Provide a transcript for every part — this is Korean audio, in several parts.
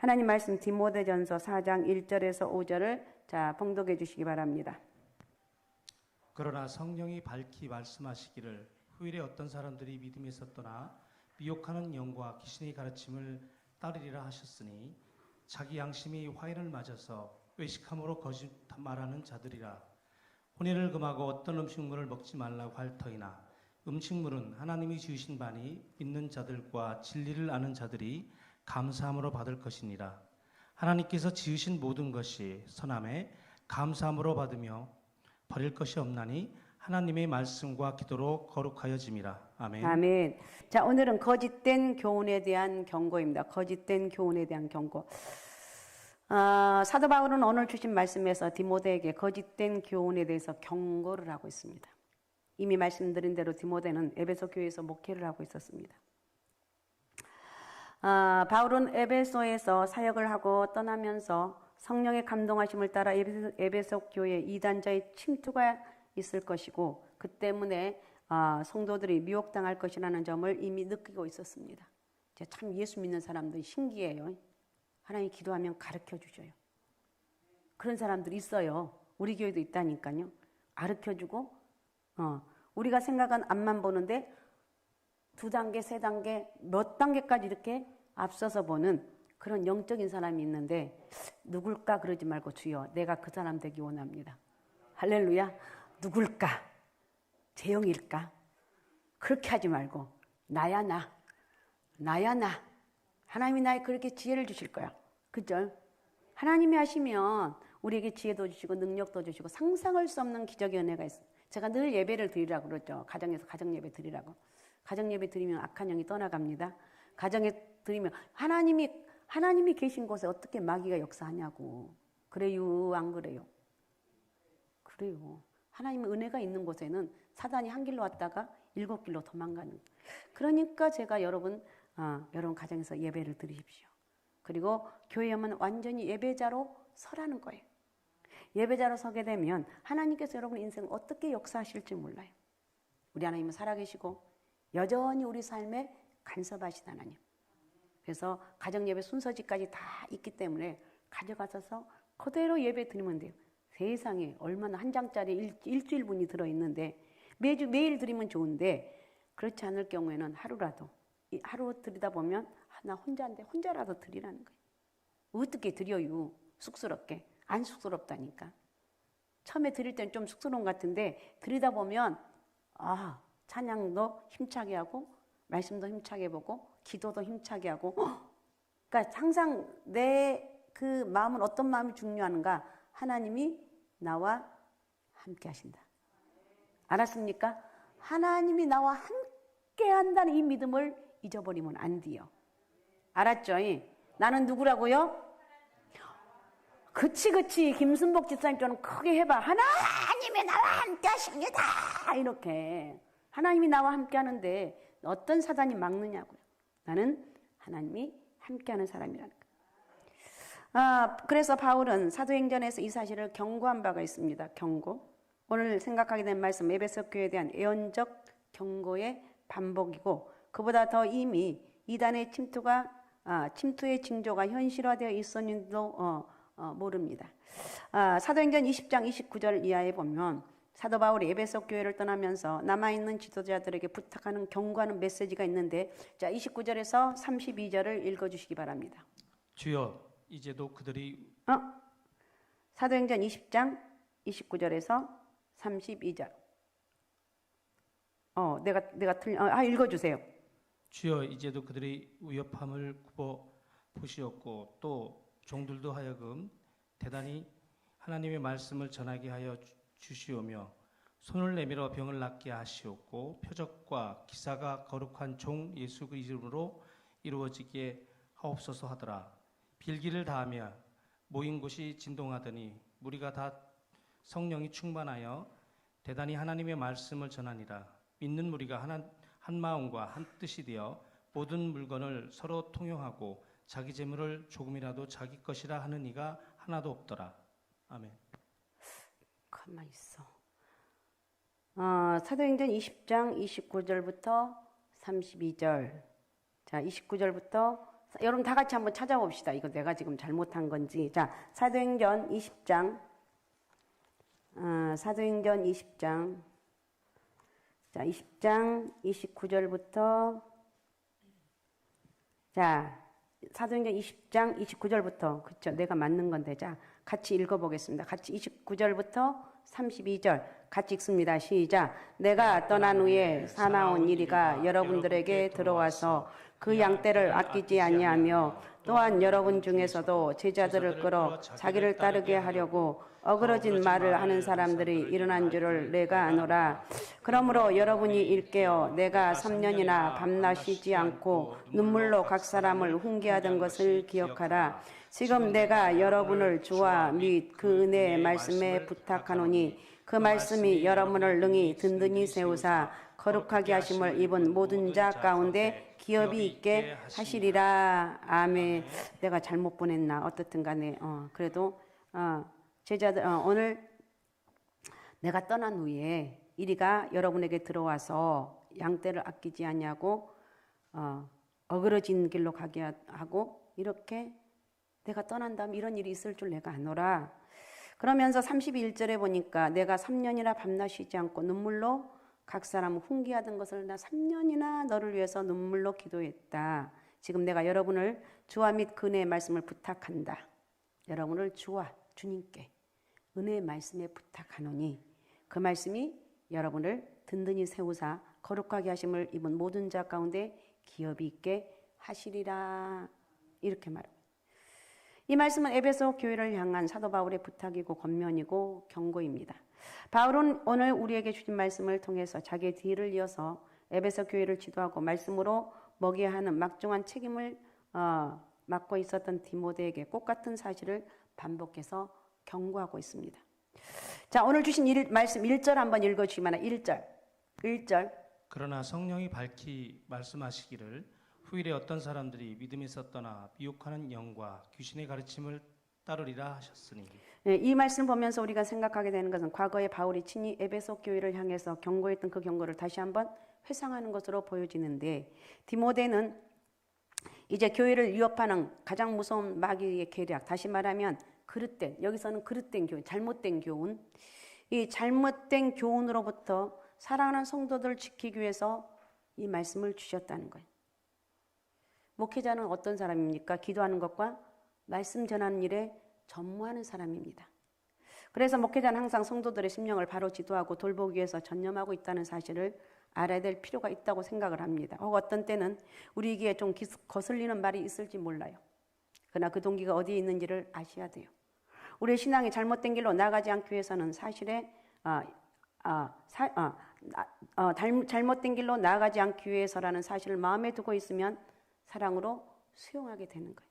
하나님 말씀 디모데전서 4장 1절에서 5절을 자 봉독해 주시기 바랍니다. 그러나 성령이 밝히 말씀하시기를 후일에 어떤 사람들이 믿음에서 떠나 미혹하는 영과 귀신의 가르침을 따르리라 하셨으니 자기 양심이 화인을 맞아서 외식함으로 거짓 말하는 자들이라. 혼인을 금하고 어떤 음식물을 먹지 말라고 할 터이나 음식물은 하나님이 지으신 바니 믿는 자들과 진리를 아는 자들이 감사함으로 받을 것이니라. 하나님께서 지으신 모든 것이 선함에 감사함으로 받으며 버릴 것이 없나니 하나님의 말씀과 기도로 거룩하여짐이라. 아멘. 아멘. 자, 오늘은 거짓된 교훈에 대한 경고입니다. 거짓된 교훈에 대한 경고. 사도 바울은 오늘 주신 말씀에서 디모데에게 거짓된 교훈에 대해서 경고를 하고 있습니다. 이미 말씀드린 대로 디모데는 에베소 교회에서 목회를 하고 있었습니다. 바울은 에베소에서 사역을 하고 떠나면서 성령의 감동하심을 따라 에베소 교회에 이단자의 침투가 있을 것이고 그 때문에 성도들이 미혹당할 것이라는 점을 이미 느끼고 있었습니다. 참 예수 믿는 사람들이 신기해요. 하나님 기도하면 가르쳐 주셔요. 그런 사람들이 있어요. 우리 교회도 있다니까요. 가르쳐 주고 우리가 생각한 앞만 보는데 2단계, 3단계, 몇 단계까지 이렇게 앞서서 보는 그런 영적인 사람이 있는데 누굴까 그러지 말고 주여 내가 그 사람 되기 원합니다. 할렐루야. 누굴까? 재영일까? 그렇게 하지 말고 나야 나. 하나님이 나에 그렇게 지혜를 주실 거야. 그죠? 하나님이 하시면 우리에게 지혜도 주시고 능력도 주시고 상상할 수 없는 기적의 은혜가 있어요. 제가 늘 예배를 드리라고 그러죠. 가정에서 가정 예배 드리라고. 가정 예배 드리면 악한 영이 떠나갑니다. 가정에 드리면 하나님이 계신 곳에 어떻게 마귀가 역사하냐고. 그래요? 안 그래요? 그래요. 하나님의 은혜가 있는 곳에는 사단이 한 길로 왔다가 7길로 도망가는. 그러니까 제가 여러분 가정에서 예배를 드리십시오. 그리고 교회 오면 완전히 예배자로 서라는 거예요. 예배자로 서게 되면 하나님께서 여러분 인생을 어떻게 역사하실지 몰라요. 우리 하나님은 살아계시고 여전히 우리 삶에 간섭하신 하나님. 그래서 가정예배 순서지까지 다 있기 때문에 가져가셔서 그대로 예배 드리면 돼요. 세상에 얼마나 한 장짜리 일주일분이 들어있는데 매일 드리면 좋은데 그렇지 않을 경우에는 하루 드리다 보면 나 혼자인데 혼자라도 드리라는 거예요. 어떻게 드려요? 쑥스럽게. 안 쑥스럽다니까. 처음에 드릴 때는 좀 쑥스러운 것 같은데 드리다 보면 찬양도 힘차게 하고 말씀도 힘차게 보고 기도도 힘차게 하고 그러니까 항상 내 그 마음은 어떤 마음이 중요한가? 하나님이 나와 함께 하신다. 알았습니까? 하나님이 나와 함께 한다는 이 믿음을 잊어버리면 안 돼요. 알았죠? 나는 누구라고요? 그치 김순복 집사님처럼 크게 해봐. 하나님이 나와 함께 하십니다. 이렇게 하나님이 나와 함께 하는데 어떤 사단이 막느냐고요. 나는 하나님이 함께하는 사람이라는 거예요. 그래서 바울은 사도행전에서 이 사실을 경고한 바가 있습니다. 경고. 오늘 생각하게 된 말씀 에베소 교회에 대한 예언적 경고의 반복이고 그보다 더 이미 이단의 침투의 징조가 현실화되어 있었는지도 모릅니다. 사도행전 20장 29절 이하에 보면 사도 바울이 에베소 교회를 떠나면서 남아있는 지도자들에게 부탁하는 경고하는 메시지가 있는데 자 29절에서 32절을 읽어주시기 바랍니다. 주여 이제도 그들이 사도행전 20장 29절에서 32절 내가 읽어주세요. 주여 이제도 그들이 위협함을 굽어 보시었고 또 종들도 하여금 대단히 하나님의 말씀을 전하게 하여 주시오며 손을 내밀어 병을 낫게 하시었고 표적과 기사가 거룩한 종 예수 그 이름으로 이루어지게 하옵소서 하더라. 빌기를 다하며 모인 곳이 진동하더니 무리가 다 성령이 충만하여 대단히 하나님의 말씀을 전하니라. 믿는 무리가 한 마음과 한 뜻이 되어 모든 물건을 서로 통용하고 자기 재물을 조금이라도 자기 것이라 하는 이가 하나도 없더라. 아멘. 가만히 있어. 사도행전 20장 29절부터 32절. 자, 29절부터 여러분 다 같이 한번 찾아봅시다. 이거 내가 지금 잘못한 건지. 자, 사도행전 20장. 사도행전 20장. 자, 20장 29절부터. 자, 사도행전 20장 29절부터. 그쵸? 내가 맞는 건데. 자, 같이 읽어보겠습니다. 같이 29절부터 32절. 같이 읽습니다. 시작. 내가 떠난 후에 사나운 이리가 여러분들에게 들어와서 그 양떼를 아끼지 아니하며 또한 여러분 중에서도 제자들을 끌어 자기를 따르게 하려고 어그러진 말을 하는 사람들이 일어난 줄을 내가 아노라. 그러므로 여러분이 일깨어 내가 3년이나 밤낮 쉬지 않고 눈물로 각 사람을 훈계하던 것을 기억하라. 지금 내가 여러분을 주와 및 그 은혜의 말씀에 부탁하노니 그 말씀이 여러분을 능히 든든히 세우사 거룩하게 하심을 입은 모든 자 가운데 기업이 있게 하시리라. 아멘. 내가 잘못 보냈나 어떻든 간에 그래도 제자들 오늘 내가 떠난 후에 이리가 여러분에게 들어와서 양떼를 아끼지 아니하고 어그러진 길로 가게 하고 이렇게 내가 떠난 다음 이런 일이 있을 줄 내가 아노라. 그러면서 31절에 보니까 내가 3년이나 밤낮 쉬지 않고 눈물로 각 사람을 훈계하던 것을 나 3년이나 너를 위해서 눈물로 기도했다. 지금 내가 여러분을 주와 및 그 은혜의 말씀을 부탁한다. 여러분을 주와 주님께 은혜의 말씀에 부탁하노니 그 말씀이 여러분을 든든히 세우사 거룩하게 하심을 입은 모든 자 가운데 기업이 있게 하시리라. 이렇게 말합니다. 이 말씀은 에베소 교회를 향한 사도 바울의 부탁이고 권면이고 경고입니다. 바울은 오늘 우리에게 주신 말씀을 통해서 자기의 뒤를 이어서 에베소 교회를 지도하고 말씀으로 먹여야 하는 막중한 책임을 맡고 있었던 디모데에게 꼭 같은 사실을 반복해서 경고하고 있습니다. 자, 오늘 주신 말씀 1절 한번 읽어주시면 1절. 그러나 성령이 밝히 말씀하시기를 후일에 어떤 사람들이 믿음이 있었더나 미혹하는 영과 귀신의 가르침을 따르리라 하셨으니. 네, 이 말씀을 보면서 우리가 생각하게 되는 것은 과거에 바울이 친히 에베소 교회를 향해서 경고했던 그 경고를 다시 한번 회상하는 것으로 보여지는데 디모데는 이제 교회를 위협하는 가장 무서운 마귀의 계략, 다시 말하면 그릇된, 여기서는 그릇된 교훈, 잘못된 교훈, 이 잘못된 교훈으로부터 사랑하는 성도들을 지키기 위해서 이 말씀을 주셨다는 거예요. 목회자는 어떤 사람입니까? 기도하는 것과 말씀 전하는 일에 전무하는 사람입니다. 그래서 목회자는 항상 성도들의 심령을 바로 지도하고 돌보기 위해서 전념하고 있다는 사실을 알아야 될 필요가 있다고 생각을 합니다. 혹 어떤 때는 우리에게 좀 거슬리는 말이 있을지 몰라요. 그러나 그 동기가 어디에 있는지를 아셔야 돼요. 우리의 신앙이 잘못된 길로 나가지 않기 위해서는 사실에 잘못된 길로 나아가지 않기 위해서라는 사실을 마음에 두고 있으면 사랑으로 수용하게 되는 거예요.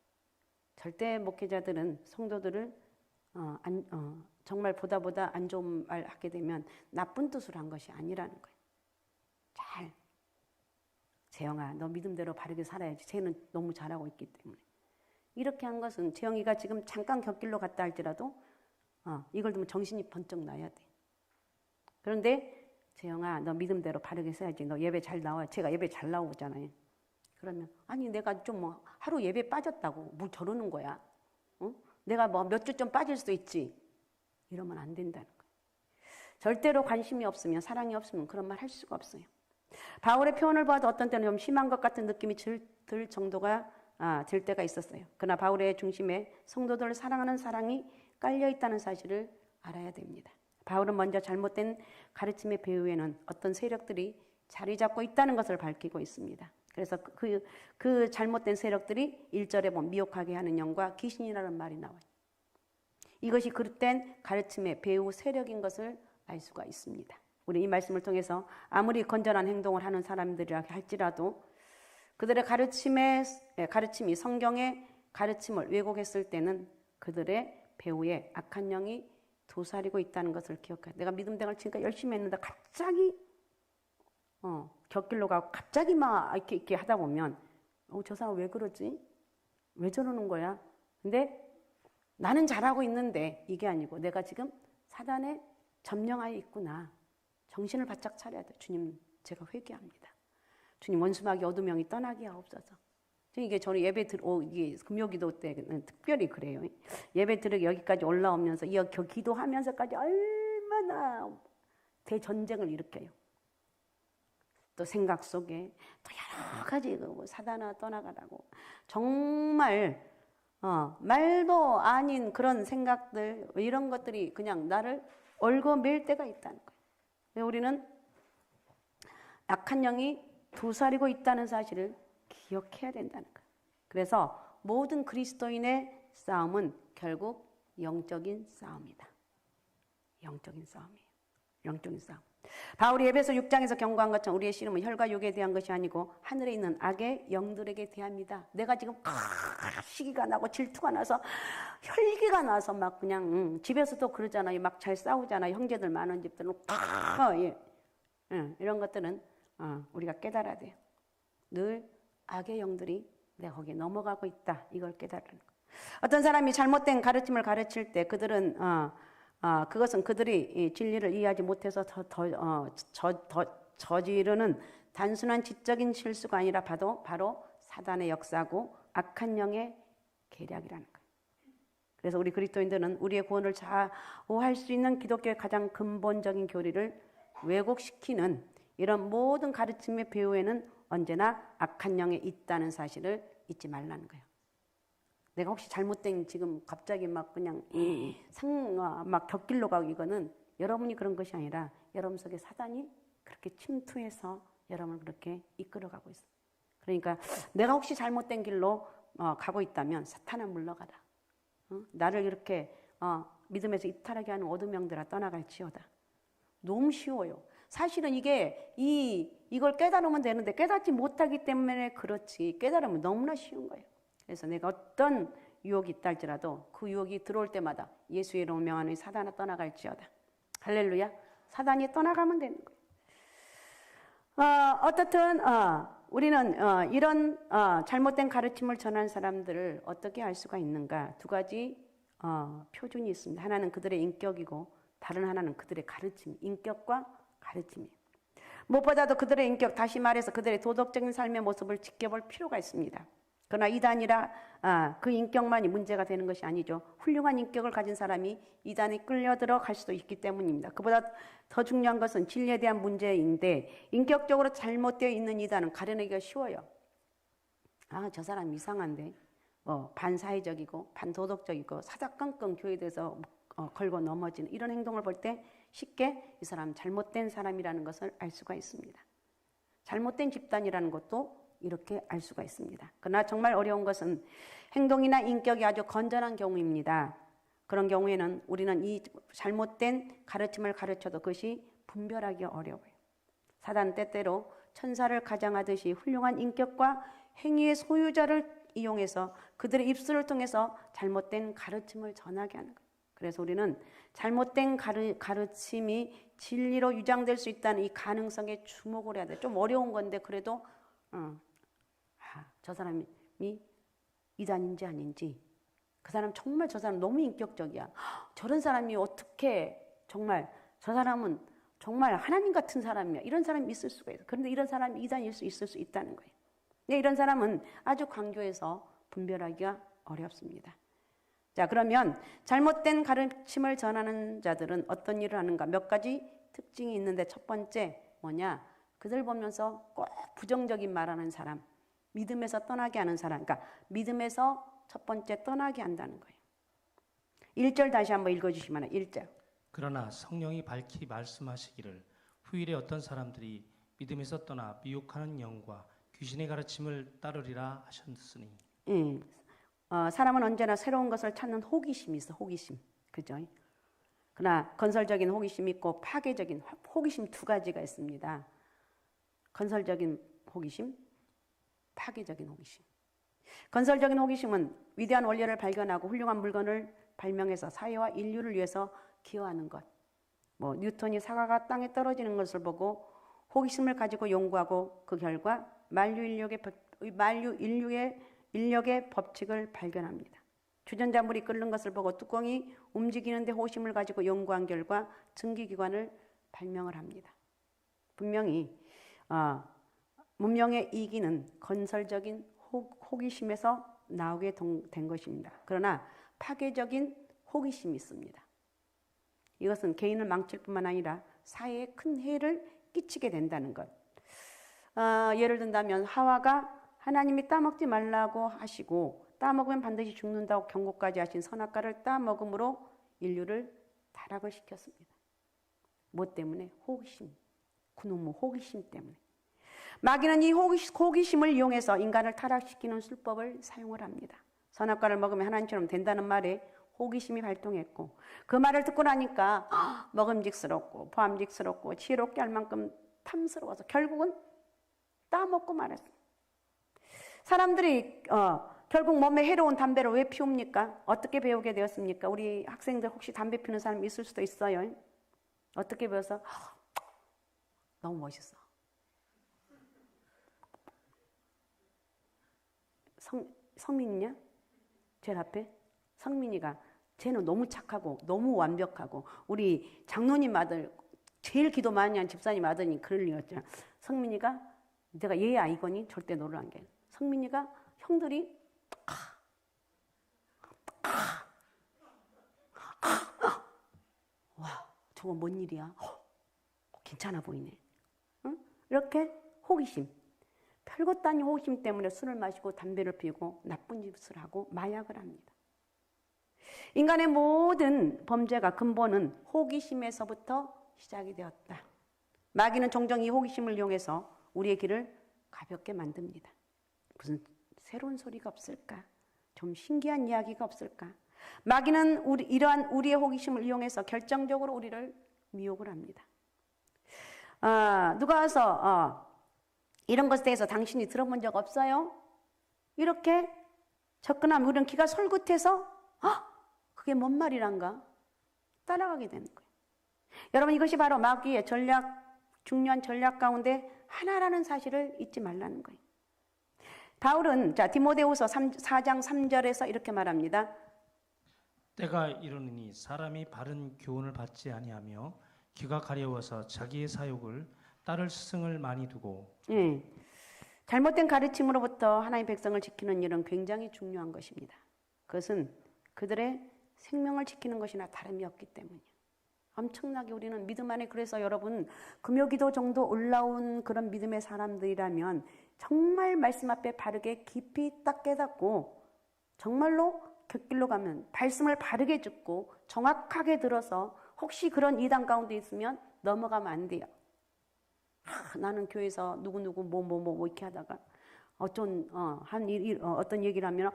절대 목회자들은 성도들을 정말 보다 안 좋은 말 하게 되면 나쁜 뜻으로 한 것이 아니라는 거예요. 재영아, 너 믿음대로 바르게 살아야지. 쟤는 너무 잘하고 있기 때문에. 이렇게 한 것은 재영이가 지금 잠깐 곁길로 갔다 할지라도 이걸 두면 정신이 번쩍 나야 돼. 그런데 재영아, 너 믿음대로 바르게 써야지. 너 예배 잘 나와. 제가 예배 잘 나오잖아요. 그러면 아니 내가 좀 하루 예배 빠졌다고 뭘 저러는 거야. 내가 몇 주 좀 빠질 수도 있지. 이러면 안 된다는 거예요. 절대로 관심이 없으면, 사랑이 없으면 그런 말 할 수가 없어요. 바울의 표현을 봐도 어떤 때는 좀 심한 것 같은 느낌이 들 정도가 들 때가 있었어요. 그러나 바울의 중심에 성도들을 사랑하는 사랑이 깔려 있다는 사실을 알아야 됩니다. 바울은 먼저 잘못된 가르침의 배후에는 어떤 세력들이 자리 잡고 있다는 것을 밝히고 있습니다. 그래서 그 잘못된 세력들이 1절에 보면 미혹하게 하는 영과 귀신이라는 말이 나와요. 이것이 그릇된 가르침의 배후 세력인 것을 알 수가 있습니다. 우리 이 말씀을 통해서 아무리 건전한 행동을 하는 사람들이라 할지라도 그들의 가르침이 성경의 가르침을 왜곡했을 때는 그들의 배후에 악한 영이 도사리고 있다는 것을 기억해야 돼. 내가 믿음생활 지금까지 열심히 했는데 갑자기 곁길로 가고 갑자기 막 이렇게 하다 보면 저 사람 왜 그러지? 왜 저러는 거야? 근데 나는 잘하고 있는데 이게 아니고 내가 지금 사단에 점령하여 있구나. 정신을 바짝 차려야 돼. 주님, 제가 회개합니다. 주님, 원수마귀 어둠 영이 떠나게 하옵소서. 이게 저는 예배 이게 금요기도 때는 특별히 그래요. 예배 들으기 여기까지 올라오면서 이 기도하면서까지 얼마나 대전쟁을 일으켜요. 또 생각 속에 또 여러 가지 사단아 떠나가라고 정말 말도 아닌 그런 생각들 이런 것들이 그냥 나를 얽어맬 때가 있다는 거예요. 우리는 악한 영이 도사리고 있다는 사실을 기억해야 된다는 거예요. 그래서 모든 그리스도인의 싸움은 결국 영적인 싸움이다. 영적인 싸움이에요. 영적인 싸움. 바울이 에베소 6장에서 경고한 것처럼 우리의 씨름은 혈과 육에 대한 것이 아니고 하늘에 있는 악의 영들에게 대합니다. 내가 지금 시기가 나고 질투가 나서 혈기가 나서 막 그냥 집에서도 그러잖아요. 막 잘 싸우잖아요. 형제들 많은 집들은 이런 것들은 우리가 깨달아야 돼요. 늘 악의 영들이 내가 거기에 넘어가고 있다. 이걸 깨달는 거. 어떤 사람이 잘못된 가르침을 가르칠 때 그들은 그것은 그들이 진리를 이해하지 못해서 저지르는 단순한 지적인 실수가 아니라 바로 사단의 역사고 악한 영의 계략이라는 거예요. 그래서 우리 그리스도인들은 우리의 구원을 좌우할 수 있는 기독교의 가장 근본적인 교리를 왜곡시키는 이런 모든 가르침의 배후에는 언제나 악한 영이 있다는 사실을 잊지 말라는 거예요. 내가 혹시 잘못된 지금 갑자기 막 그냥 막 곁길로 가고 이거는 여러분이 그런 것이 아니라 여러분 속에 사단이 그렇게 침투해서 여러분을 그렇게 이끌어가고 있어요. 그러니까 내가 혹시 잘못된 길로 가고 있다면 사탄아 물러가라. 나를 이렇게 믿음에서 이탈하게 하는 어둠 영들아 떠나갈지어다. 너무 쉬워요. 사실은 이걸 깨달으면 되는데 깨닫지 못하기 때문에 그렇지 깨달으면 너무나 쉬운 거예요. 그래서 내가 어떤 유혹이 있다 할지라도 그 유혹이 들어올 때마다 예수의 이름을 명하노니 사단아 떠나갈지어다. 할렐루야. 사단이 떠나가면 되는 거예요. 어떻든 우리는 이런 잘못된 가르침을 전한 사람들을 어떻게 알 수가 있는가. 두 가지 표준이 있습니다. 하나는 그들의 인격이고 다른 하나는 그들의 가르침, 인격과 가르침이에요. 무엇보다도 그들의 인격, 다시 말해서 그들의 도덕적인 삶의 모습을 지켜볼 필요가 있습니다. 그러나 이단이라 그 인격만이 문제가 되는 것이 아니죠. 훌륭한 인격을 가진 사람이 이단에 끌려들어 갈 수도 있기 때문입니다. 그보다 더 중요한 것은 진리에 대한 문제인데 인격적으로 잘못되어 있는 이단은 가려내기가 쉬워요. 저 사람 이상한데 반사회적이고 반도덕적이고 사사건건 교회에 대해서 걸고 넘어지는 이런 행동을 볼 때 쉽게 이 사람 잘못된 사람이라는 것을 알 수가 있습니다. 잘못된 집단이라는 것도 이렇게 알 수가 있습니다. 그러나 정말 어려운 것은 행동이나 인격이 아주 건전한 경우입니다. 그런 경우에는 우리는 이 잘못된 가르침을 가르쳐도 그것이 분별하기 어려워요. 사단 때때로 천사를 가장하듯이 훌륭한 인격과 행위의 소유자를 이용해서 그들의 입술을 통해서 잘못된 가르침을 전하게 하는 거예요. 그래서 우리는 잘못된 가르침이 진리로 유장될 수 있다는 이 가능성에 주목을 해야 돼요. 좀 어려운 건데 그래도 저 사람이 이단인지 아닌지 그 사람 정말 저 사람 너무 인격적이야. 저런 사람이 어떻게 정말 저 사람은 정말 하나님 같은 사람이야. 이런 사람이 있을 수가 있어요. 그런데 이런 사람이 이단일 수 있을 수 있다는 거예요. 근데 이런 사람은 아주 강조해서 분별하기가 어렵습니다. 자, 그러면 잘못된 가르침을 전하는 자들은 어떤 일을 하는가? 몇 가지 특징이 있는데 첫 번째 뭐냐? 그들 보면서 꼭 부정적인 말하는 사람, 믿음에서 떠나게 하는 사람, 그러니까 믿음에서 첫 번째 떠나게 한다는 거예요. 1절 다시 한번 읽어주시면 1절. 그러나 성령이 밝히 말씀하시기를 후일에 어떤 사람들이 믿음에서 떠나 미혹하는 영과 귀신의 가르침을 따르리라 하셨으니. 사람은 언제나 새로운 것을 찾는 호기심이 있어. 호기심, 그죠? 그러나 건설적인 호기심이 있고 파괴적인 호기심 두 가지가 있습니다. 건설적인 호기심, 파괴적인 호기심. 건설적인 호기심은 위대한 원리를 발견하고 훌륭한 물건을 발명해서 사회와 인류를 위해서 기여하는 것. 뉴턴이 사과가 땅에 떨어지는 것을 보고 호기심을 가지고 연구하고 그 결과 만류 인력의 법칙을 발견합니다. 주전자물이 끓는 것을 보고 뚜껑이 움직이는데 호기심을 가지고 연구한 결과 증기기관을 발명을 합니다. 분명히 문명의 이기는 건설적인 호기심에서 나오게 된 것입니다. 그러나 파괴적인 호기심이 있습니다. 이것은 개인을 망칠 뿐만 아니라 사회에 큰 해를 끼치게 된다는 것. 예를 든다면 하와가 하나님이 따먹지 말라고 하시고 따먹으면 반드시 죽는다고 경고까지 하신 선악과를 따먹음으로 인류를 타락을 시켰습니다. 뭐 때문에? 호기심. 그놈의 호기심 때문에. 마귀는 이 호기심을 이용해서 인간을 타락시키는 술법을 사용을 합니다. 선악과를 먹으면 하나님처럼 된다는 말에 호기심이 발동했고 그 말을 듣고 나니까 먹음직스럽고 보암직스럽고 지혜롭게 할 만큼 탐스러워서 결국은 따먹고 말았습니다. 사람들이 결국 몸에 해로운 담배를 왜 피웁니까? 어떻게 배우게 되었습니까? 우리 학생들 혹시 담배 피우는 사람 있을 수도 있어요. 어떻게 배워서? 너무 멋있어. 성민이냐? 제일 앞에? 성민이가 쟤는 너무 착하고 너무 완벽하고 우리 장로님 아들 제일 기도 많이 한 집사님 아들이 그럴 리 없잖아. 성민이가 내가 얘 아이거니 절대 너를 안 게. 성민이가 형들이 와 저거 뭔 일이야? 괜찮아 보이네. 응? 이렇게 호기심. 별것도 아닌 호기심 때문에 술을 마시고 담배를 피우고 나쁜 짓을 하고 마약을 합니다. 인간의 모든 범죄가 근본은 호기심에서부터 시작이 되었다. 마귀는 종종 이 호기심을 이용해서 우리의 길을 가볍게 만듭니다. 무슨 새로운 소리가 없을까? 좀 신기한 이야기가 없을까? 마귀는 이러한 우리의 호기심을 이용해서 결정적으로 우리를 미혹을 합니다. 누가 와서 이런 것에 대해서 당신이 들어본 적 없어요? 이렇게 접근하면 우리는 귀가 솔깃해서 그게 뭔 말이란가? 따라가게 되는 거예요. 여러분 이것이 바로 마귀의 중요한 전략 가운데 하나라는 사실을 잊지 말라는 거예요. 바울은 디모데후서 4장 3절에서 이렇게 말합니다. 때가 이르느니 사람이 바른 교훈을 받지 아니하며 귀가 가려워서 자기의 사욕을 따를 스승을 많이 두고 잘못된 가르침으로부터 하나님의 백성을 지키는 일은 굉장히 중요한 것입니다. 그것은 그들의 생명을 지키는 것이나 다름이 없기 때문이에요. 엄청나게 우리는 믿음 안에 그래서 여러분 금요기도 정도 올라온 그런 믿음의 사람들이라면 정말 말씀 앞에 바르게 깊이 딱 깨닫고 정말로 곁길로 가면 말씀을 바르게 듣고 정확하게 들어서 혹시 그런 이단 가운데 있으면 넘어가면 안 돼요. 나는 교회에서 누구누구 뭐 이렇게 하다가 어떤 얘기를 하면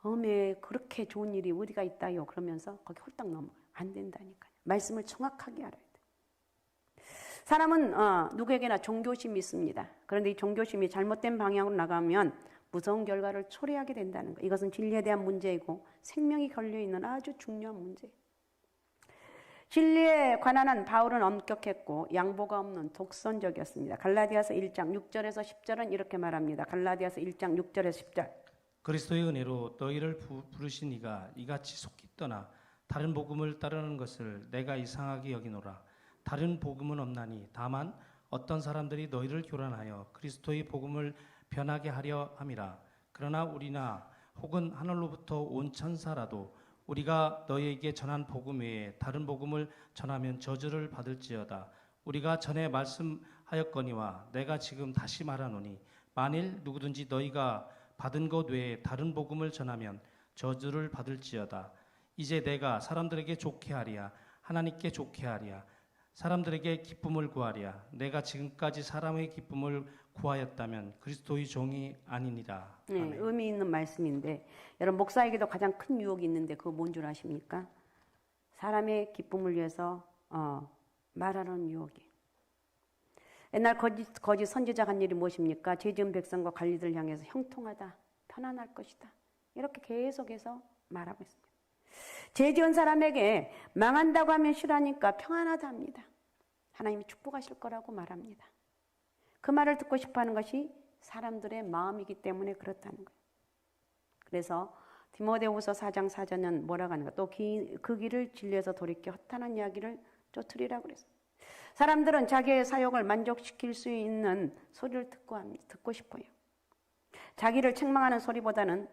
어메 그렇게 좋은 일이 어디가 있다요 그러면서 거기 홀딱 넘어가요. 안 된다니까요. 말씀을 정확하게 알아야 돼요. 사람은 누구에게나 종교심이 있습니다. 그런데 이 종교심이 잘못된 방향으로 나가면 무서운 결과를 초래하게 된다는 것. 이것은 진리에 대한 문제이고 생명이 걸려있는 아주 중요한 문제예요. 진리에 관한 바울은 엄격했고 양보가 없는 독선적이었습니다. 갈라디아서 1장 6절에서 10절은 이렇게 말합니다. 갈라디아서 1장 6절에서 10절. 그리스도의 은혜로 너희를 부르신 이가 이같이 속히 떠나 다른 복음을 따르는 것을 내가 이상하게 여기노라. 다른 복음은 없나니 다만 어떤 사람들이 너희를 교란하여 그리스도의 복음을 변하게 하려 함이라. 그러나 우리나 혹은 하늘로부터 온 천사라도 우리가 너희에게 전한 복음 외에 다른 복음을 전하면 저주를 받을지어다. 우리가 전에 말씀하였거니와 내가 지금 다시 말하노니 만일 누구든지 너희가 받은 것 외에 다른 복음을 전하면 저주를 받을지어다. 이제 내가 사람들에게 좋게 하랴 하나님께 좋게 하랴 사람들에게 기쁨을 구하랴. 내가 지금까지 사람의 기쁨을 구하였다면 그리스도의 종이 아니니라. 네, 의미 있는 말씀인데 여러분 목사에게도 가장 큰 유혹이 있는데 그거 뭔 줄 아십니까? 사람의 기쁨을 위해서 말하는 유혹이. 옛날 거짓 선지자가 한 일이 무엇입니까? 죄 지은 백성과 관리들을 향해서 형통하다, 편안할 것이다. 이렇게 계속해서 말하고 있습니다. 죄 지은 사람에게 망한다고 하면 싫어하니까 평안하다 합니다. 하나님이 축복하실 거라고 말합니다. 그 말을 듣고 싶어하는 것이 사람들의 마음이기 때문에 그렇다는 거예요. 그래서 디모데후서 4장 4절은 뭐라고 하는가? 또 그 길을 진리에서 돌이켜 허탄한 이야기를 쫓으리라고 그랬어요. 사람들은 자기의 사욕을 만족시킬 수 있는 소리를 듣고 싶어요. 자기를 책망하는 소리보다는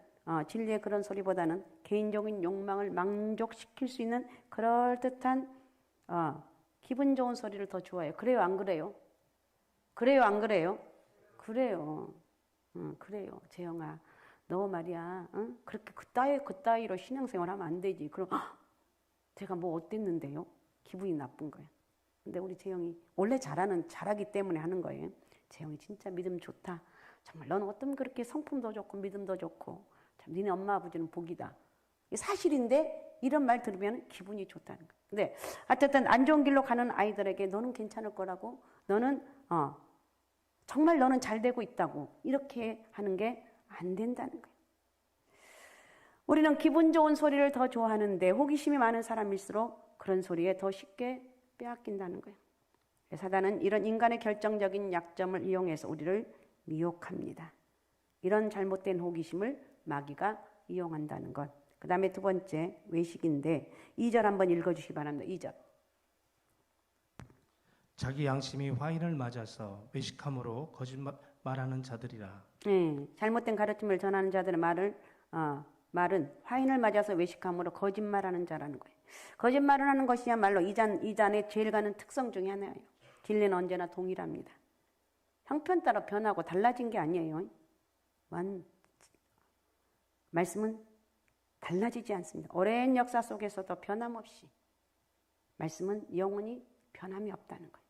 진리의 그런 소리보다는 개인적인 욕망을 만족시킬 수 있는 그럴듯한 기분 좋은 소리를 더 좋아해요. 그래요, 안 그래요? 그래요, 안 그래요? 그래요. 그래요. 재영아, 너 말이야. 그렇게 그따위로 신앙생활 하면 안 되지. 그럼 제가 뭐 어땠는데요? 기분이 나쁜 거예요. 근데 우리 재영이 원래 잘하기 때문에 하는 거예요. 재영이 진짜 믿음 좋다. 정말 너는 어쩜 그렇게 성품도 좋고 믿음도 좋고 참 니네 엄마 아버지는 복이다. 이게 사실인데 이런 말 들으면 기분이 좋다는 거예요. 근데 어쨌든 안 좋은 길로 가는 아이들에게 너는 괜찮을 거라고, 너는 정말 너는 잘 되고 있다고 이렇게 하는 게 안 된다는 거예요. 우리는 기분 좋은 소리를 더 좋아하는데 호기심이 많은 사람일수록 그런 소리에 더 쉽게 빼앗긴다는 거예요. 사단은 이런 인간의 결정적인 약점을 이용해서 우리를 미혹합니다. 이런 잘못된 호기심을 마귀가 이용한다는 것. 그 다음에 두 번째 외식인데 2절 한번 읽어주시기 바랍니다. 2절. 자기 양심이 화인을 맞아서 외식함으로 거짓말하는 자들이라. 네, 잘못된 가르침을 전하는 자들의 말은 화인을 맞아서 외식함으로 거짓말하는 자라는 거예요. 거짓말을 하는 것이야말로 이단의 제일 가는 특성 중에 하나예요. 진리는 언제나 동일합니다. 형편 따라 변하고 달라진 게 아니에요. 말씀은 달라지지 않습니다. 오랜 역사 속에서도 변함없이 말씀은 영원히 변함이 없다는 거예요.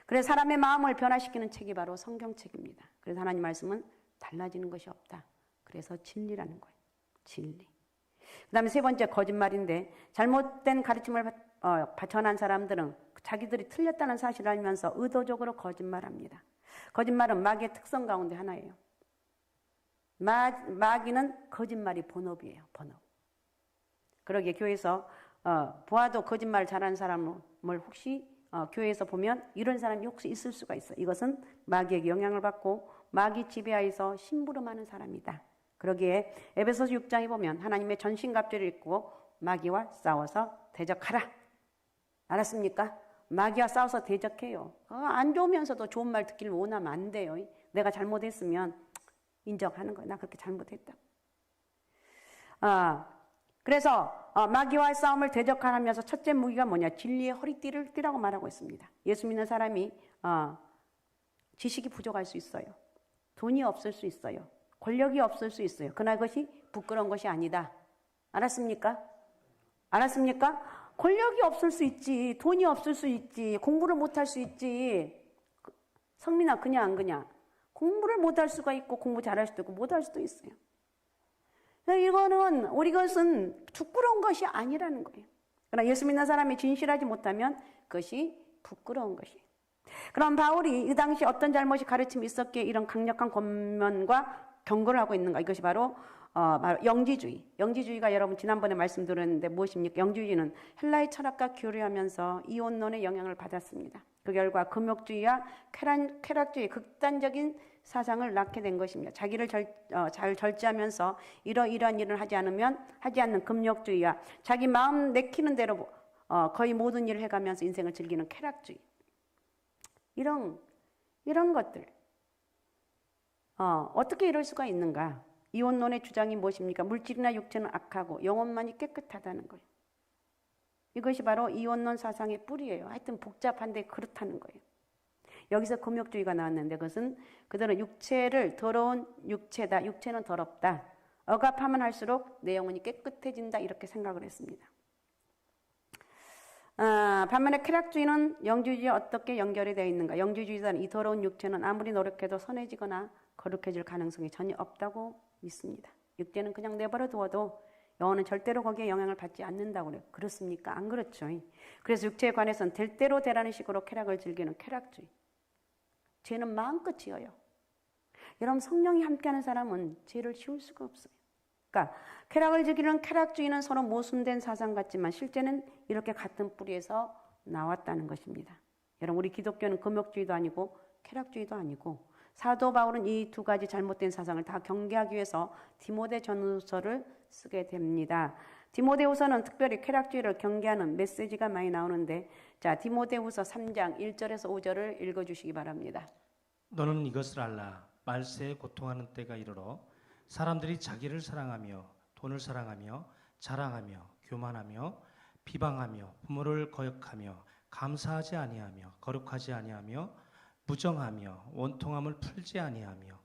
그래서 사람의 마음을 변화시키는 책이 바로 성경책입니다. 그래서 하나님 말씀은 달라지는 것이 없다. 그래서 진리라는 거예요. 진리. 그 다음에 세 번째 거짓말인데 잘못된 가르침을 전한 사람들은 자기들이 틀렸다는 사실을 알면서 의도적으로 거짓말합니다. 거짓말은 마귀의 특성 가운데 하나예요. 마귀는 거짓말이 본업이에요. 본업. 그러기에 교회에서 보아도 거짓말 잘하는 사람을 혹시 교회에서 보면 이런 사람이 혹시 있을 수가 있어요. 이것은 마귀에게 영향을 받고 마귀 지배하에서 심부름하는 사람이다. 그러기에 에베소서 6장에 보면 하나님의 전신갑주를 입고 마귀와 싸워서 대적하라. 알았습니까? 마귀와 싸워서 대적해요. 안 좋으면서도 좋은 말 듣기를 원하면 안 돼요. 내가 잘못했으면 인정하는 거예요. 나 그렇게 잘못했다. 그래서 마귀와의 싸움을 대적하면서 첫째 무기가 뭐냐? 진리의 허리띠를 띠라고 말하고 있습니다. 예수 믿는 사람이 지식이 부족할 수 있어요. 돈이 없을 수 있어요. 권력이 없을 수 있어요. 그러나 그것이 부끄러운 것이 아니다. 알았습니까? 알았습니까? 권력이 없을 수 있지. 돈이 없을 수 있지. 공부를 못할 수 있지. 성민아, 그냥 안 그냥? 공부를 못할 수가 있고 공부 잘할 수도 있고 못할 수도 있어요. 이거는 우리 것은 부끄러운 것이 아니라는 거예요. 그러나 예수 믿는 사람이 진실하지 못하면 그것이 부끄러운 것이에요. 그럼 바울이 이 당시 어떤 잘못이 가르침이 있었기에 이런 강력한 권면과 경고를 하고 있는가? 이것이 바로 영지주의. 영지주의가 여러분 지난번에 말씀드렸는데 무엇입니까? 영지주의는 헬라의 철학과 교류하면서 이원론의 영향을 받았습니다. 그 결과 금욕주의와 쾌락주의 극단적인 사상을 낳게 된 것입니다. 자기를 잘 절제하면서 이러이러한 일을 하지 않는 금욕주의와 자기 마음 내키는 대로 거의 모든 일을 해가면서 인생을 즐기는 쾌락주의. 이런 것들. 어떻게 이럴 수가 있는가? 이원론의 주장이 무엇입니까? 물질이나 육체는 악하고 영혼만이 깨끗하다는 거예요. 이것이 바로 이원론 사상의 뿌리예요. 하여튼 복잡한데 그렇다는 거예요. 여기서 금욕주의가 나왔는데 그것은 그들은 육체를 더러운 육체다. 육체는 더럽다. 억압하면 할수록 내 영혼이 깨끗해진다. 이렇게 생각을 했습니다. 반면에 쾌락주의는 영주주의와 어떻게 연결이 되어 있는가? 영주주의자는 이 더러운 육체는 아무리 노력해도 선해지거나 거룩해질 가능성이 전혀 없다고 믿습니다. 육체는 그냥 내버려 두어도 영혼은 절대로 거기에 영향을 받지 않는다고 그래요. 그렇습니까? 안 그렇죠. 그래서 육체에 관해서는 될 대로 되라는 식으로 쾌락을 즐기는 쾌락주의. 죄는 마음껏 지어요. 여러분 성령이 함께하는 사람은 죄를 지울 수가 없어요. 그러니까 쾌락을 즐기는 쾌락주의는 서로 모순된 사상 같지만 실제는 이렇게 같은 뿌리에서 나왔다는 것입니다. 여러분 우리 기독교는 금욕주의도 아니고 쾌락주의도 아니고 사도 바울은 이 두 가지 잘못된 사상을 다 경계하기 위해서 디모데 전후서를 쓰게 됩니다. 디모데후서는 특별히 쾌락주의를 경계하는 메시지가 많이 나오는데 자 디모데후서 3장 1절에서 5절을 읽어주시기 바랍니다. 너는 이것을 알라. 말세에 고통하는 때가 이르러 사람들이 자기를 사랑하며 돈을 사랑하며 자랑하며 교만하며 비방하며 부모를 거역하며 감사하지 아니하며 거룩하지 아니하며 무정하며 원통함을 풀지 아니하며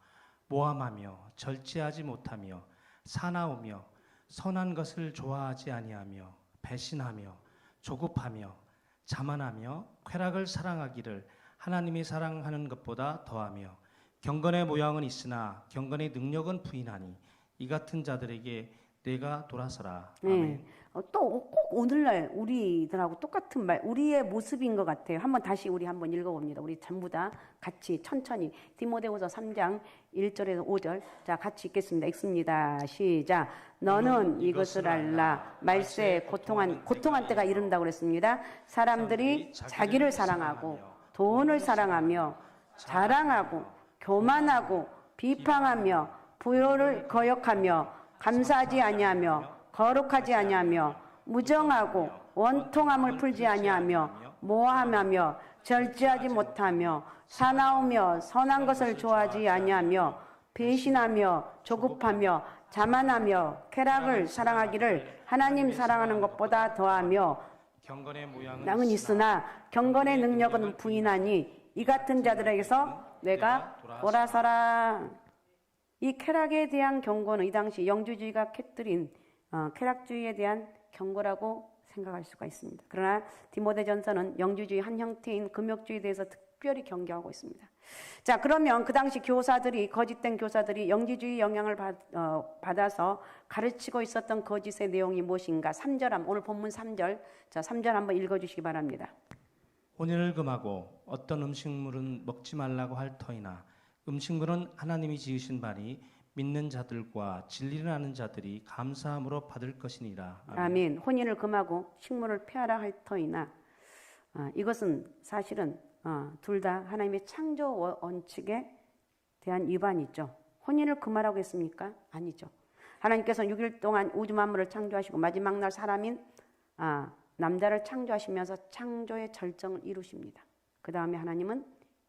모함하며 절제하지 못하며 사나우며 선한 것을 좋아하지 아니하며 배신하며 조급하며 자만하며 쾌락을 사랑하기를 하나님이 사랑하는 것보다 더하며 경건의 모양은 있으나 경건의 능력은 부인하니 이 같은 자들에게 내가 돌아서라. 아멘. 네. 또 꼭 오늘날 우리들하고 똑같은 말, 우리의 모습인 것 같아요. 한번 다시 우리 한번 읽어봅니다. 우리 전부 다 같이 천천히 디모데후서 3장 1절에서 5절. 자, 같이 읽겠습니다. 읽습니다. 시작. 너는 이것을 알라. 말세에 고통한 때가 이른다고 그랬습니다. 사람들이 자기를 사랑하고 돈을 사랑하며 자랑하고 교만하고 비방하며 부요를 거역하며 감사하지 아니하며 거룩하지 아니하며 무정하고 원통함을 풀지 아니하며 모함하며 절제하지 못하며 사나우며 선한 것을 좋아하지 아니하며 배신하며 조급하며 자만하며 쾌락을 사랑하기를 하나님 사랑하는 것보다 더하며 경건의 모양은 있으나 경건의 능력은 부인하니 이 같은 자들에게서 내가 돌아서라. 이 쾌락에 대한 경고는 이 당시 영주주의가 켜뜨린 쾌락주의에 대한 경고라고 생각할 수가 있습니다. 그러나 디모데전서는 영주주의 한 형태인 금욕주의에 대해서 특별히 경계하고 있습니다. 자, 그러면 그 당시 교사들이, 거짓된 교사들이 영주주의 영향을 받아서 가르치고 있었던 거짓의 내용이 무엇인가? 3절, 오늘 본문 3절. 자, 3절 한번 읽어주시기 바랍니다. 혼인을 금하고 어떤 음식물은 먹지 말라고 할 터이나 음식물은 하나님이 지으신 바니 믿는 자들과 진리를 아는 자들이 감사함으로 받을 것이니라. 아멘. 혼인을 금하고 식물을 폐하라 할 터이나 이것은 사실은 둘 다 하나님의 창조 원칙에 대한 위반이죠. 혼인을 금하라고 했습니까? 아니죠. 하나님께서 6일 동안 우주 만물을 창조하시고 마지막 날 사람인 남자를 창조하시면서 창조의 절정을 이루십니다. 그 다음에 하나님은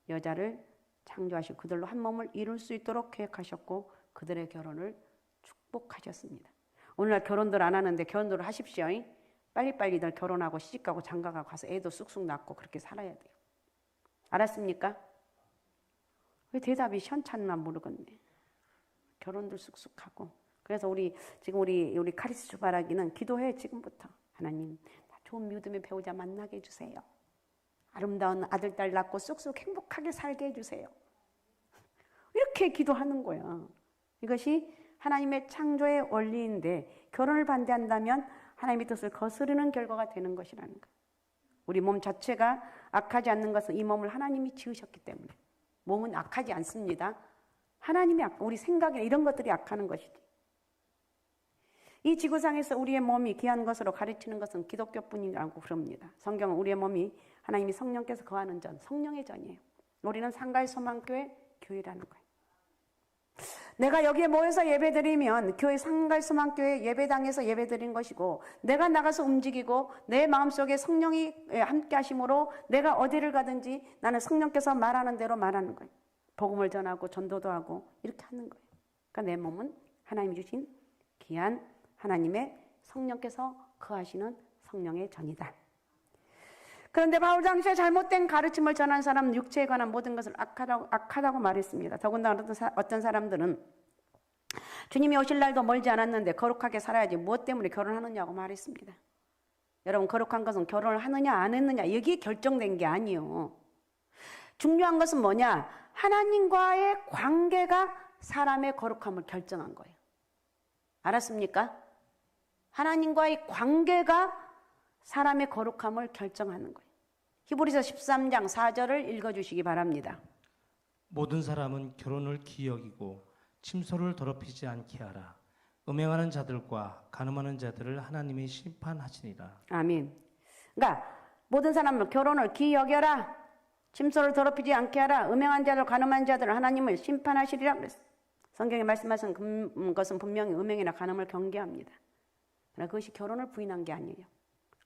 여자를 창조하시고 그들로 한 몸을 이룰 수 있도록 계획하셨고 그들의 결혼을 축복하셨습니다. 오늘날 결혼들 안 하는데 결혼들 하십시오. 빨리빨리들 결혼하고 시집가고 장가가고 가서 애도 쑥쑥 낳고 그렇게 살아야 돼요. 알았습니까? 왜 대답이 시원찮나 모르겠네. 결혼들 쑥쑥 하고. 그래서 지금 우리 카리스 주바라기는 기도해 지금부터. 하나님, 좋은 믿음의 배우자 만나게 해주세요. 아름다운 아들, 딸 낳고 쑥쑥 행복하게 살게 해주세요. 이렇게 기도하는 거야. 이것이 하나님의 창조의 원리인데 결혼을 반대한다면 하나님의 뜻을 거스르는 결과가 되는 것이라는 거야. 우리 몸 자체가 악하지 않는 것은 이 몸을 하나님이 지으셨기 때문에. 몸은 악하지 않습니다. 하나님이 우리 생각이나 이런 것들이 악하는 것이지. 이 지구상에서 우리의 몸이 귀한 것으로 가르치는 것은 기독교뿐이라고 그럽니다. 성경은 우리의 몸이 하나님이 성령께서 거하는 전, 성령의 전이에요. 우리는 상가의 소망교회 교회라는 거예요. 내가 여기에 모여서 예배드리면 교회 상가의 소망교회 예배당에서 예배드린 것이고 내가 나가서 움직이고 내 마음속에 성령이 함께 하심으로 내가 어디를 가든지 나는 성령께서 말하는 대로 말하는 거예요. 복음을 전하고 전도도 하고 이렇게 하는 거예요. 그러니까 내 몸은 하나님이 주신 귀한 하나님의 성령께서 거하시는 성령의 전이다. 그런데 바울 당시에 잘못된 가르침을 전한 사람은 육체에 관한 모든 것을 악하다고 말했습니다. 더군다나 어떤 사람들은 주님이 오실 날도 멀지 않았는데 거룩하게 살아야지 무엇 때문에 결혼하느냐고 말했습니다. 여러분, 거룩한 것은 결혼을 하느냐 안 했느냐 이게 결정된 게 아니에요. 중요한 것은 뭐냐? 하나님과의 관계가 사람의 거룩함을 결정한 거예요. 알았습니까? 하나님과의 관계가 사람의 거룩함을 결정하는 거예요. 히브리서 13장 4절을 읽어주시기 바랍니다. 모든 사람은 결혼을 기여기고 침소를 더럽히지 않게 하라. 음행하는 자들과 간음하는 자들을 하나님이 심판하시니라. 아멘. 그러니까 모든 사람은 결혼을 기여겨라. 침소를 더럽히지 않게 하라. 음행한 자들, 간음한 자들을 하나님을 심판하시리라 그랬어요. 성경에 말씀하신 것은 분명히 음행이나 간음을 경계합니다. 그러나 그것이 결혼을 부인한 게 아니에요.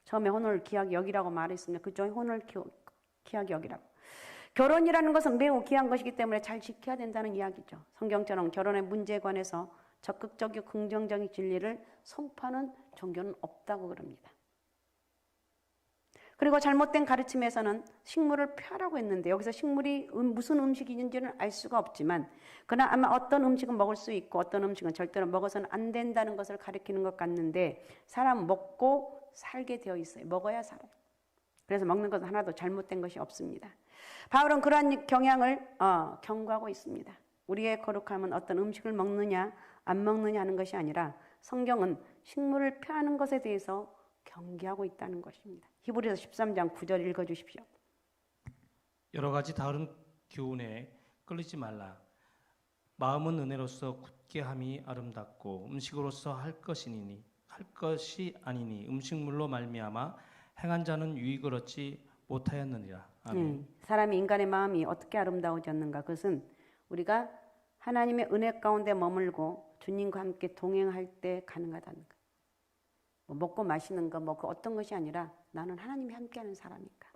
처음에 혼을 귀하게 여기라고 말했습니다. 그죠? 혼을 귀하게 여기라고. 결혼이라는 것은 매우 귀한 것이기 때문에 잘 지켜야 된다는 이야기죠. 성경처럼 결혼의 문제에 관해서 적극적이고 긍정적인 진리를 선포하는 종교는 없다고 그럽니다. 그리고 잘못된 가르침에서는 식물을 펴라고 했는데 여기서 식물이 무슨 음식인지는 알 수가 없지만 그러나 아마 어떤 음식은 먹을 수 있고 어떤 음식은 절대로 먹어서는 안 된다는 것을 가리키는 것 같는데 사람 먹고 살게 되어 있어요. 먹어야 살아요. 그래서 먹는 것은 하나도 잘못된 것이 없습니다. 바울은 그러한 경향을 경고하고 있습니다. 우리의 거룩함은 어떤 음식을 먹느냐 안 먹느냐 하는 것이 아니라 성경은 식물을 펴하는 것에 대해서 경계하고 있다는 것입니다. 히브리서 13장 9절 읽어주십시오. 여러 가지 다른 교훈에 끌리지 말라. 마음은 은혜로서 굳게 함이 아름답고 음식으로서 할 것이 아니니 음식물로 말미암아 행한 자는 유익을 얻지 못하였느니라. 아멘. 사람이 인간의 마음이 어떻게 아름다워졌는가? 그것은 우리가 하나님의 은혜 가운데 머물고 주님과 함께 동행할 때 가능하다는 거예요. 뭐 먹고 마시는 거, 그 어떤 것이 아니라 나는 하나님이 함께하는 사람이니까.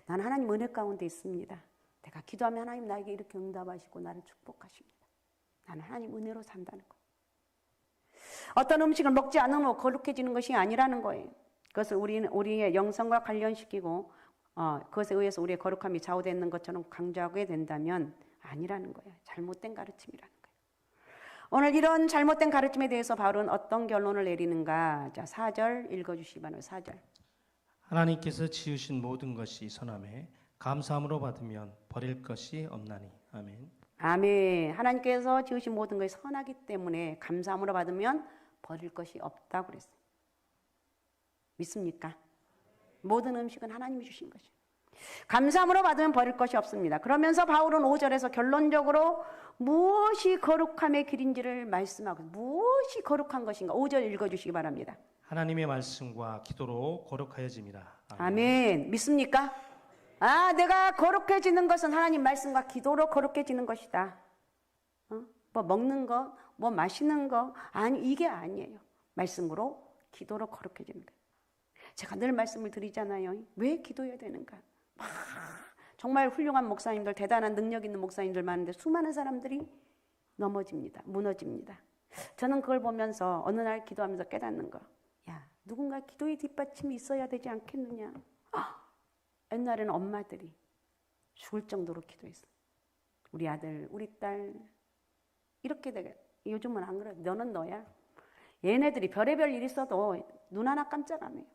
나는 하나님 은혜 가운데 있습니다. 내가 기도하면 하나님 나에게 이렇게 응답하시고 나를 축복하십니다. 나는 하나님 은혜로 산다는 거예요. 어떤 음식을 먹지 않으면 거룩해지는 것이 아니라는 거예요. 그것을 우리의 영성과 관련시키고 그것에 의해서 우리의 거룩함이 좌우되는 것처럼 강조하게 된다면 아니라는 거예요. 잘못된 가르침이라는 거예요. 오늘 이런 잘못된 가르침에 대해서 바울은 어떤 결론을 내리는가? 자, 4절 읽어주시기 바랍니다. 4절. 하나님께서 지으신 모든 것이 선함에 감사함으로 받으면 버릴 것이 없나니. 아멘. 아멘. 하나님께서 지으신 모든 것이 선하기 때문에 감사함으로 받으면 버릴 것이 없다고 그랬어요. 믿습니까? 모든 음식은 하나님이 주신 것이에요. 감사함으로 받으면 버릴 것이 없습니다. 그러면서 바울은 5절에서 결론적으로 무엇이 거룩함의 길인지를 말씀하고 무엇이 거룩한 것인가 5절 읽어주시기 바랍니다. 하나님의 말씀과 기도로 거룩하여짐이라. 아멘. 믿습니까? 내가 거룩해지는 것은 하나님 말씀과 기도로 거룩해지는 것이다. 뭐 먹는 거, 뭐 마시는 거 이게 아니에요. 말씀으로 기도로 거룩해지는 거예요. 제가 늘 말씀을 드리잖아요. 왜 기도해야 되는가? 정말 훌륭한 목사님들, 대단한 능력 있는 목사님들 많은데 수많은 사람들이 넘어집니다. 무너집니다. 저는 그걸 보면서 어느 날 기도하면서 깨닫는 거. 야, 누군가 기도의 뒷받침이 있어야 되지 않겠느냐. 옛날에는 엄마들이 죽을 정도로 기도했어요. 우리 아들, 우리 딸 이렇게 되게. 요즘은 안 그래. 너는 너야. 얘네들이 별의별 일 있어도 눈 하나 깜짝 안 해요.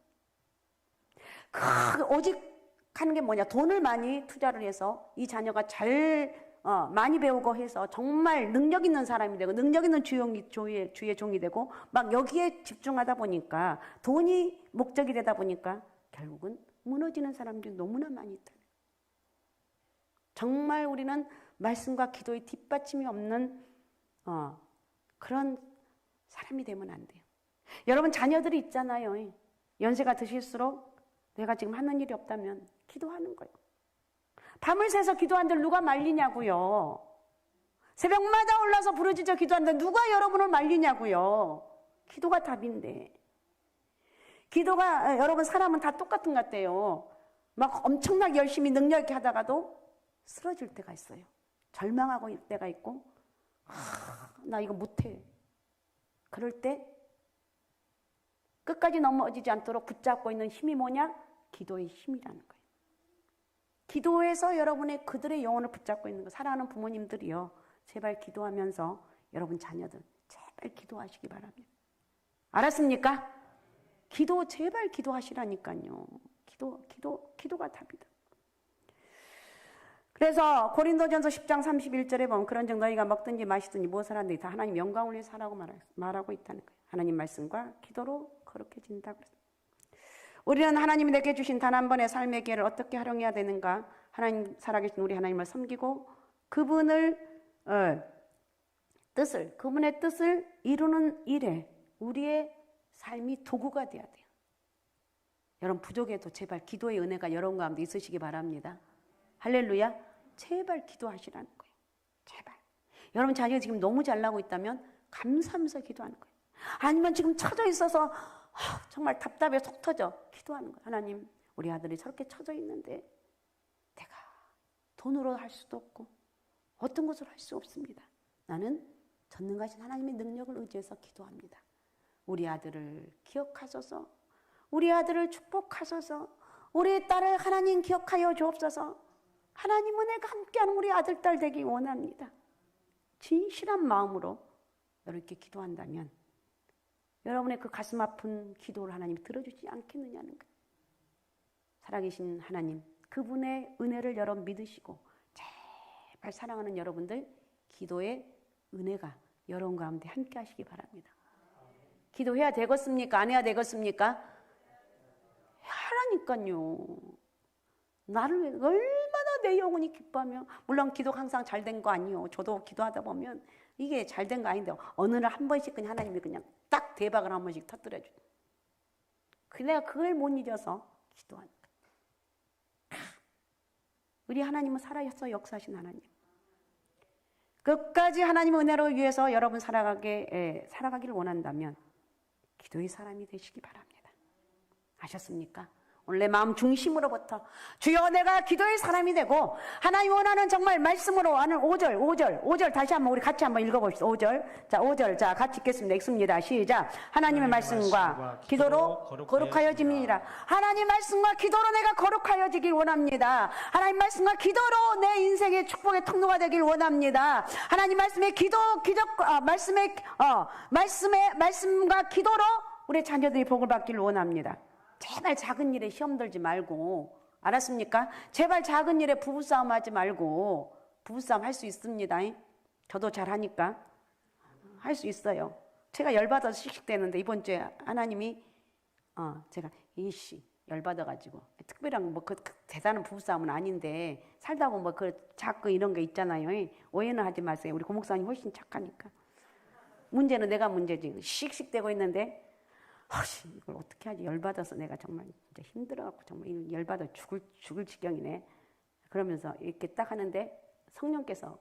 오직 하는 게 뭐냐? 돈을 많이 투자를 해서 이 자녀가 잘 많이 배우고 해서 정말 능력 있는 사람이 되고 능력 있는 주의 종이 되고 막 여기에 집중하다 보니까 돈이 목적이 되다 보니까 결국은 무너지는 사람들이 너무나 많이 있다. 정말 우리는 말씀과 기도의 뒷받침이 없는 그런 사람이 되면 안 돼요. 여러분 자녀들이 있잖아요. 연세가 드실수록 내가 지금 하는 일이 없다면 기도하는 거예요. 밤을 새서 기도한들 누가 말리냐고요. 새벽마다 올라서 부르짖어 기도한들 누가 여러분을 말리냐고요. 기도가 답인데. 기도가 여러분 사람은 다 똑같은 것 같아요. 막 엄청나게 열심히 능력 있게 하다가도 쓰러질 때가 있어요. 절망하고 있을 때가 있고 나 이거 못해. 그럴 때 끝까지 넘어지지 않도록 붙잡고 있는 힘이 뭐냐? 기도의 힘이라는 거예요. 기도에서 여러분의 그들의 영혼을 붙잡고 있는 거. 사랑하는 부모님들이요. 제발 기도하면서 여러분 자녀들 제발 기도하시기 바랍니다. 알았습니까? 기도 제발 기도하시라니까요. 기도가 답이다. 그래서 고린도전서 10장 31절에 보면 그런즉 너희가 먹든지 마시든지 무엇을 하든지 다 하나님 영광을 위해 살라고 말하고 있다는 거예요. 하나님 말씀과 기도로 거룩해진다고 그랬어요. 우리는 하나님이 내게 주신 단 한 번의 삶의 기회를 어떻게 활용해야 되는가? 하나님 살아계신 우리 하나님을 섬기고 그분의 뜻을 이루는 일에 우리의 삶이 도구가 되어야 돼요. 여러분 부족해도 제발 기도의 은혜가 여러분 가운데 있으시기 바랍니다. 할렐루야. 제발 기도하시라는 거예요. 제발. 여러분 자녀가 지금 너무 잘나고 있다면 감사하면서 기도하는 거예요. 아니면 지금 처져 있어서 정말 답답해 속 터져 기도하는 거예요. 하나님 우리 아들이 저렇게 처져 있는데 내가 돈으로 할 수도 없고 어떤 것으로 할 수 없습니다. 나는 전능하신 하나님의 능력을 의지해서 기도합니다. 우리 아들을 기억하소서, 우리 아들을 축복하소서, 우리 딸을 하나님 기억하여 주옵소서. 하나님 은혜가 함께하는 우리 아들, 딸 되기 원합니다. 진실한 마음으로 이렇게 기도한다면 여러분의 그 가슴 아픈 기도를 하나님이 들어주지 않겠느냐는 거예요. 살아계신 하나님, 그분의 은혜를 여러분 믿으시고 제발 사랑하는 여러분들, 기도의 은혜가 여러분 가운데 함께 하시기 바랍니다. 기도해야 되겠습니까? 안 해야 되겠습니까? 하라니까요. 나를 얼마나 내 영혼이 기뻐하며, 물론 기도가 항상 잘 된 거 아니에요. 저도 기도하다 보면 이게 잘 된 거 아닌데 어느 날 한 번씩 그냥 하나님이 그냥 딱 대박을 한 번씩 터뜨려줘요. 내가 그걸 못 잊어서 기도하는 거예요. 우리 하나님은 살아서 역사하신 하나님. 끝까지 하나님의 은혜로 위해서 여러분 살아가기를 원한다면 기도의 사람이 되시기 바랍니다. 아셨습니까? 오늘 내 마음 중심으로부터 주여 내가 기도의 사람이 되고 하나님 원하는 정말 말씀으로 하는 5절 다시 한번 우리 같이 한번 읽어봅시다. 5절 자 같이 읽겠습니다. 읽습니다. 시작. 하나님의 말씀과 기도로 거룩하여짐이니라. 하나님 말씀과 기도로 내가 거룩하여지길 원합니다. 하나님 말씀과 기도로 내 인생의 축복의 통로가 되길 원합니다. 하나님 말씀의 말씀과 기도로 우리 자녀들이 복을 받기를 원합니다. 제발 작은 일에 시험 들지 말고, 알았습니까? 제발 작은 일에 부부싸움 하지 말고. 부부싸움 할 수 있습니다. 저도 잘하니까 할 수 있어요. 제가 열받아서 씩씩대는데 이번 주에 하나님이 제가 열받아가지고 특별한 뭐 그 대단한 부부싸움은 아닌데 살다 보면 뭐 그 자꾸 이런 게 있잖아요. 오해는 하지 마세요. 우리 고목사님 훨씬 착하니까. 문제는 내가 문제지. 씩씩대고 있는데 이걸 어떻게 하지? 열받아서 내가 정말 진짜 힘들어갖고 정말 열받아 죽을 지경이네. 그러면서 이렇게 딱 하는데 성령께서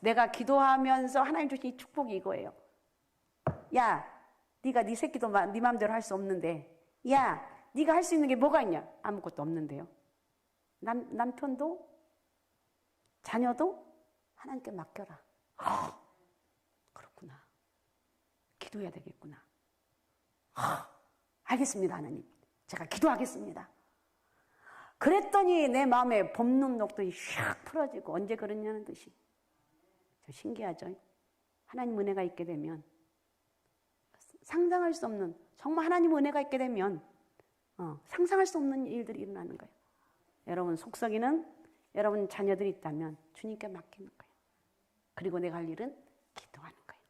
내가 기도하면서 하나님 주신 이 축복이 이거예요. 야, 네가 네 새끼도 네 마음대로 할 수 없는데, 야, 네가 할 수 있는 게 뭐가 있냐? 아무것도 없는데요. 남편도 자녀도 하나님께 맡겨라. 그렇구나. 기도해야 되겠구나. 알겠습니다, 하나님. 제가 기도하겠습니다. 그랬더니 내 마음에 봄눈 녹들이 샥 풀어지고, 언제 그랬냐는 듯이. 신기하죠? 하나님 은혜가 있게 되면, 상상할 수 없는, 정말 하나님 은혜가 있게 되면 상상할 수 없는 일들이 일어나는 거예요. 여러분 속썩이는 여러분 자녀들이 있다면 주님께 맡기는 거예요. 그리고 내가 할 일은 기도하는 거예요.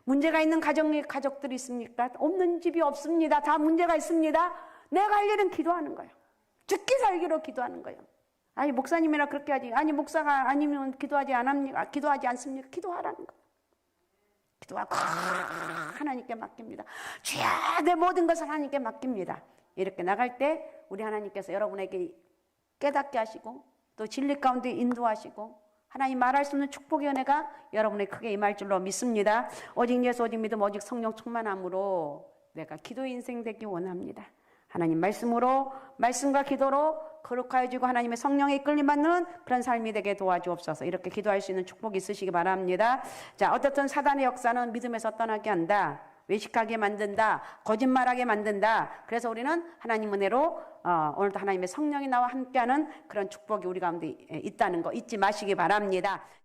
문제가 있는 가족들이 있습니까? 없는 집이 없습니다. 다 문제가 있습니다. 내가 할 일은 기도하는 거예요. 죽기 살기로 기도하는 거예요. 아니 목사님이라 그렇게 하지. 아니 목사가 아니면 기도하지 않습니까? 기도하지 않습니까? 기도하라는 거예요. 기도하고 하나님께 맡깁니다. 주여 내 모든 것을 하나님께 맡깁니다. 이렇게 나갈 때 우리 하나님께서 여러분에게 깨닫게 하시고 또 진리 가운데 인도하시고 하나님 말할 수 없는 축복의 은혜가 여러분에게 크게 임할 줄로 믿습니다. 오직 예수 오직 믿음 오직 성령 충만함으로 내가 기도 인생 되기 원합니다. 하나님 말씀과 기도로 거룩하여지고 하나님의 성령에 이끌림받는 그런 삶이 되게 도와주옵소서. 이렇게 기도할 수 있는 축복이 있으시기 바랍니다. 자, 어떻든 사단의 역사는 믿음에서 떠나게 한다. 외식하게 만든다. 거짓말하게 만든다. 그래서 우리는 하나님 은혜로 오늘도 하나님의 성령이 나와 함께하는 그런 축복이 우리 가운데 있다는 거 잊지 마시기 바랍니다.